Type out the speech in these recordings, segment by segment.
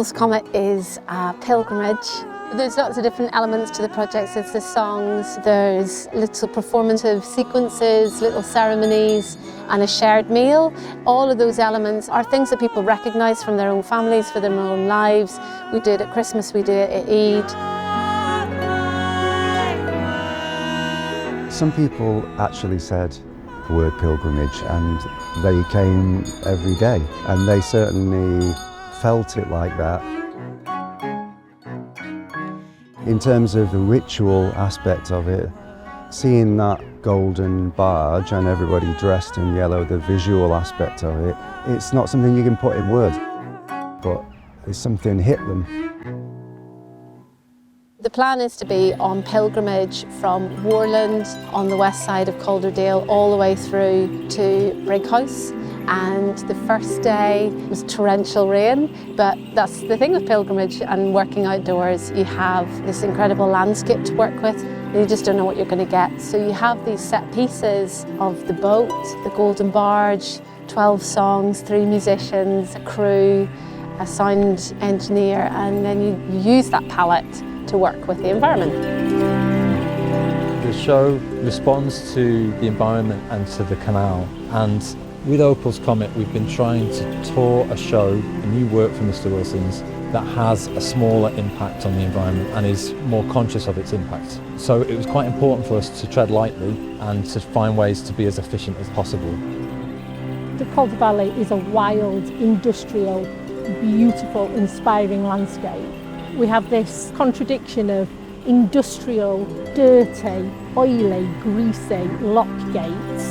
Opal's Comet is a pilgrimage. There's lots of different elements to the project. There's the songs, there's little performative sequences, little ceremonies, and a shared meal. All of those elements are things that people recognise from their own families, for their own lives. We do it at Christmas, we do it at Eid. Some people actually said the word pilgrimage, and they came every day, and they certainly felt it like that. In terms of the ritual aspect of it, seeing that golden barge and everybody dressed in yellow, the visual aspect of it, it's not something you can put in words, but it's something hit them. The plan is to be on pilgrimage from Warland on the west side of Calderdale all the way through to Brighouse. And the first day was torrential rain, but that's the thing with pilgrimage and working outdoors. You have this incredible landscape to work with, and you just don't know what you're going to get. So you have these set pieces of the boat, the golden barge, 12 songs, 3 musicians, a crew, a sound engineer, and then you use that palette to work with the environment. The show responds to the environment and to the canal, and with Opal's Comet we've been trying to tour a show, a new work from Mr. Wilson's, that has a smaller impact on the environment and is more conscious of its impact. So it was quite important for us to tread lightly and to find ways to be as efficient as possible. The Calderdale is a wild, industrial, beautiful, inspiring landscape. We have this contradiction of industrial, dirty, oily, greasy lock gates,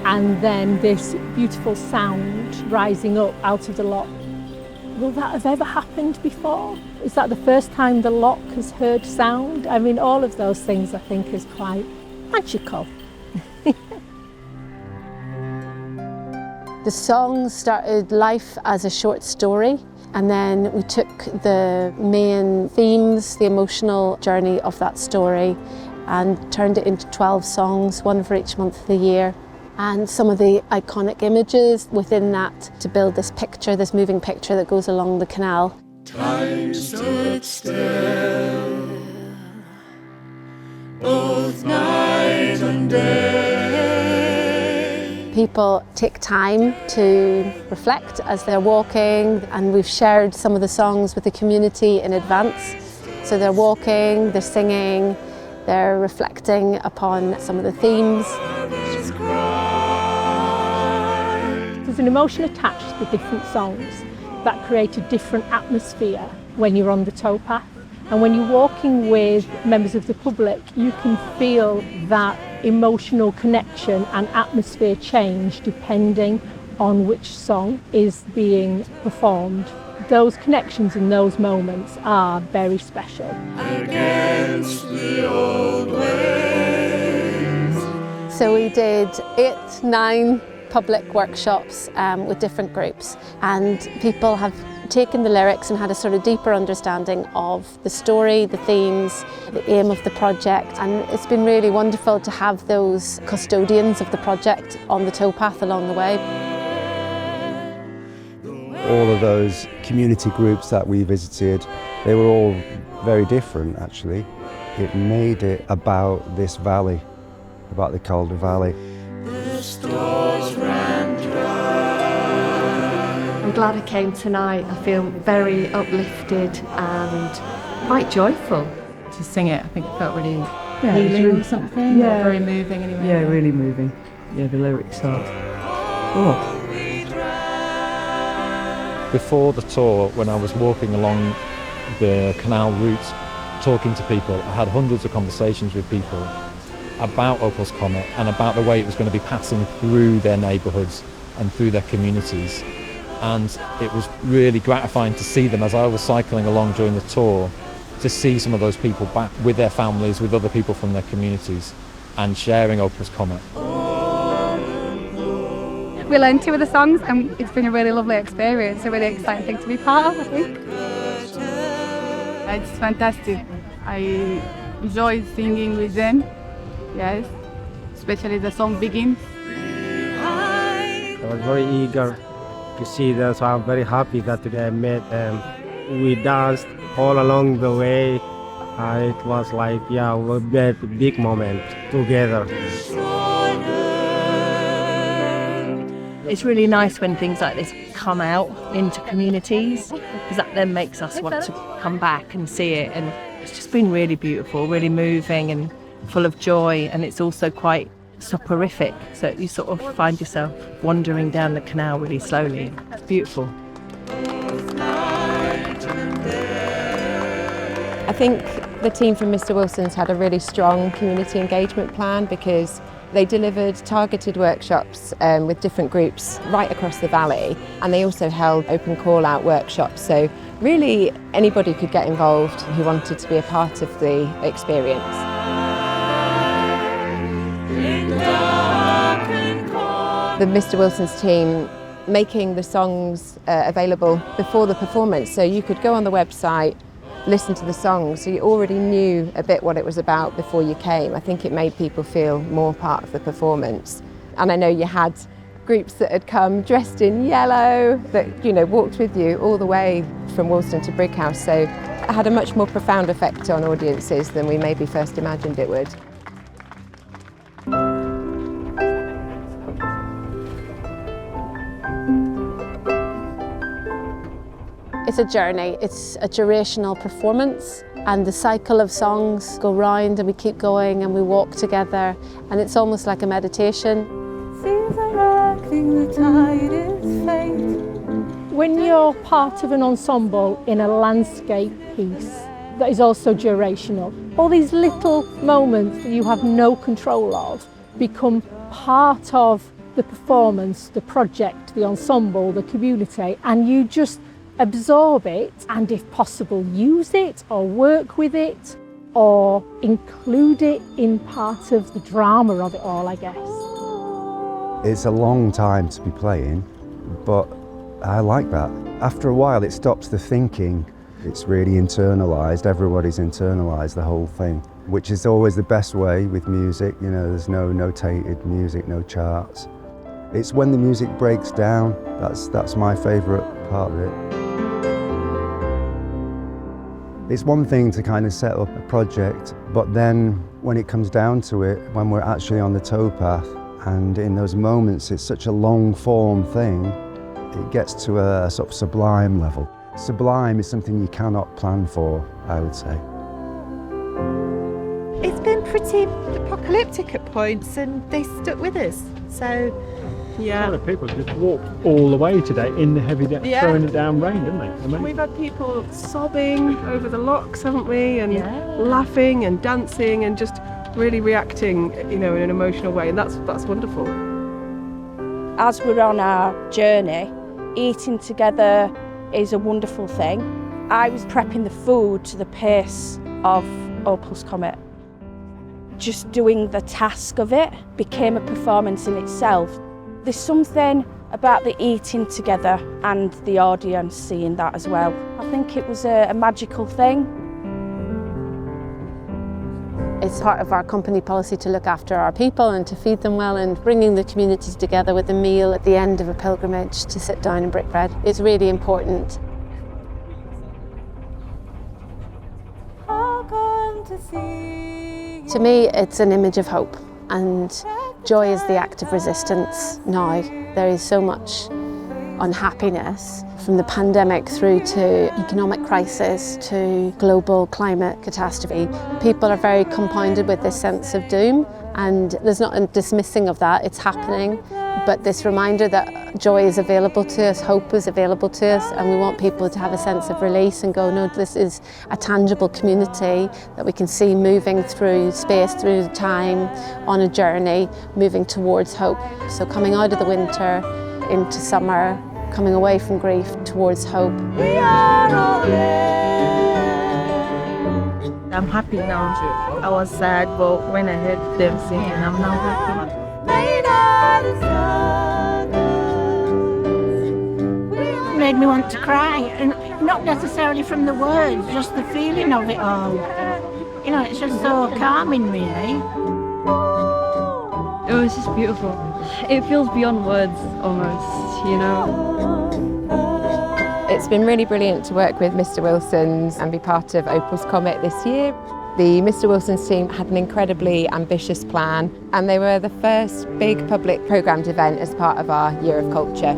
and then this beautiful sound rising up out of the lock. Will that have ever happened before? Is that the first time the lock has heard sound? I mean, all of those things I think is quite magical. The song started life as a short story, and then we took the main themes, the emotional journey of that story, and turned it into 12 songs, one for each month of the year. And some of the iconic images within that to build this picture, this moving picture that goes along the canal. Time stood still, both night and day. People take time to reflect as they're walking, and we've shared some of the songs with the community in advance. So they're walking, they're singing, they're reflecting upon some of the themes. There's an emotion attached to the different songs that create a different atmosphere when you're on the towpath. And when you're walking with members of the public, you can feel that emotional connection and atmosphere change depending on which song is being performed. Those connections in those moments are very special. Against the old ways. So we did 8, 9 public workshops with different groups, and people have taken the lyrics and had a sort of deeper understanding of the story, the themes, the aim of the project, and it's been really wonderful to have those custodians of the project on the towpath along the way. All of those community groups that we visited, they were all very different actually. It made it about this valley, about the Calder Valley. The stores ran dry. I'm glad I came tonight. I feel very uplifted and quite joyful. To sing it, I think it felt really healing or something. Yeah. Very moving anyway. Yeah, really moving. Yeah, the lyrics are. Oh. Before the tour, when I was walking along the canal route, talking to people, I had hundreds of conversations with people about Opal's Comet and about the way it was going to be passing through their neighbourhoods and through their communities. And it was really gratifying to see them as I was cycling along during the tour, to see some of those people back with their families, with other people from their communities, and sharing Opal's Comet. We learned 2 of the songs and it's been a really lovely experience, a really exciting thing to be part of, I think. It's fantastic. I enjoy singing with them, yes, especially the song Begins. I was very eager to see them, so I'm very happy that today I met them we danced all along the way. It was like, yeah, a big moment together. It's really nice when things like this come out into communities, because that then makes us want to come back and see it. And it's just been really beautiful, really moving and full of joy. And it's also quite soporific, so you sort of find yourself wandering down the canal really slowly. It's beautiful. I think the team from Mr Wilson's had a really strong community engagement plan, because they delivered targeted workshops with different groups right across the valley, and they also held open call-out workshops, so really anybody could get involved who wanted to be a part of the experience. The Mr Wilson's team making the songs available before the performance, so you could go on the website, listen to the songs, so you already knew a bit what it was about before you came. I think it made people feel more part of the performance. And I know you had groups that had come dressed in yellow that, you know, walked with you all the way from Woolston to Brighouse, so it had a much more profound effect on audiences than we maybe first imagined it would. It's a journey, it's a durational performance, and the cycle of songs go round and we keep going and we walk together, and it's almost like a meditation. When you're part of an ensemble in a landscape piece that is also durational, all these little moments that you have no control of become part of the performance, the project, the ensemble, the community, and you just absorb it and, if possible, use it or work with it or include it in part of the drama of it all, I guess. It's a long time to be playing, but I like that. After a while it stops the thinking. It's really internalised, everybody's internalised the whole thing, which is always the best way with music. You know, there's no notated music, no charts. It's when the music breaks down, that's my favourite part of it. It's one thing to kind of set up a project, but then when it comes down to it, when we're actually on the towpath, and in those moments it's such a long form thing, it gets to a sort of sublime level. Sublime is something you cannot plan for, I would say. It's been pretty apocalyptic at points, and they stuck with us, so yeah. A lot of people just walked all the way today in the heavy throwing it down rain, didn't they? Amazing. We've had people sobbing over the locks, haven't we? And laughing and dancing and just really reacting, you know, in an emotional way, and that's wonderful. As we're on our journey, eating together is a wonderful thing. I was prepping the food to the pace of Opal's Comet. Just doing the task of it became a performance in itself. There's something about the eating together and the audience seeing that as well. I think it was a magical thing. It's part of our company policy to look after our people and to feed them well, and bringing the communities together with a meal at the end of a pilgrimage to sit down and break bread is really important. To me, it's an image of hope, and joy is the act of resistance now. There is so much unhappiness, from the pandemic through to economic crisis to global climate catastrophe. People are very compounded with this sense of doom, and there's not a dismissing of that, it's happening. But this reminder that joy is available to us, hope is available to us, and we want people to have a sense of release and go, no, this is a tangible community that we can see moving through space, through time, on a journey, moving towards hope. So coming out of the winter into summer, coming away from grief towards hope. We are all I'm happy now. I was sad, but when I heard them singing, I'm now happy. Made me want to cry, and not necessarily from the words, just the feeling of it all. You know, it's just so calming, really. It was just beautiful. It feels beyond words, almost, you know. It's been really brilliant to work with Mr Wilson's and be part of Opal's Comet this year. The Mr Wilson's team had an incredibly ambitious plan, and they were the first big public programmed event as part of our Year of Culture.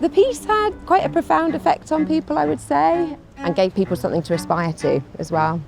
The piece had quite a profound effect on people, I would say, and gave people something to aspire to as well.